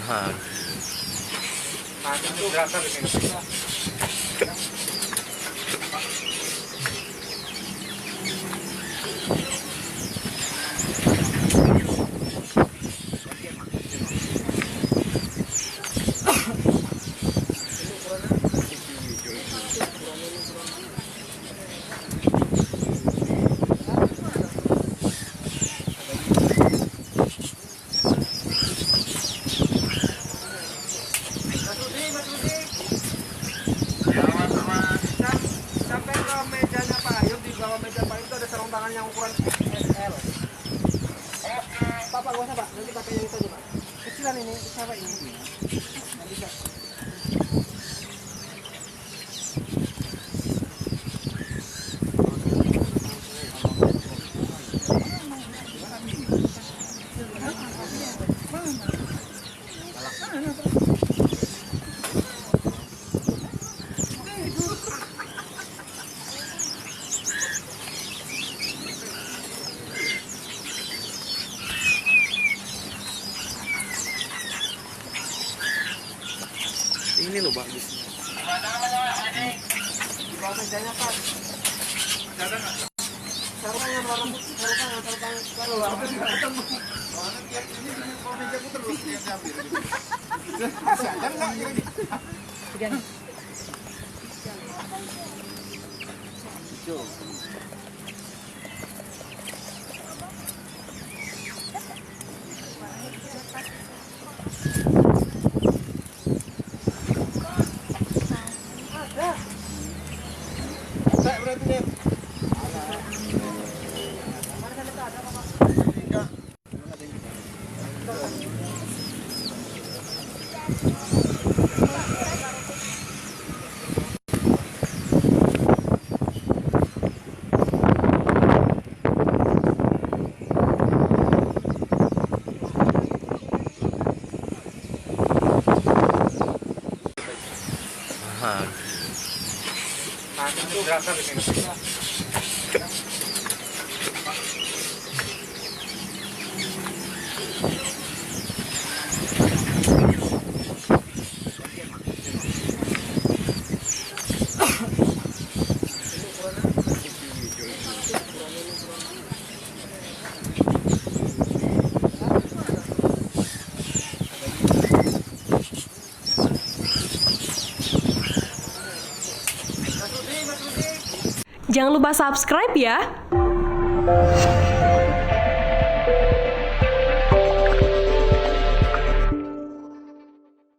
Mahal. Itu berapa ini? Sampai ke mejanya Pak Ayub, di bawah meja Pak Ayub itu ada sarung tangan yang ukuran XL. Pak, gak usah Pak, nanti pakai yang itu aja Pak. Kecilan ini, siapa ini? Nggak bisa. Ini loh bagus. Di bawah mejanya Pak. Ada nggak? Sarungan yang warna putih, sarungan yang sarungan kalau apa sih ketemu? Soalnya tiap ini di bawah mejaku terus dia ambil. Masih ada nggak ini? Sekian. Hijau. Ada berarti nih. Mahal. Itu berapa ini? Jangan lupa subscribe ya.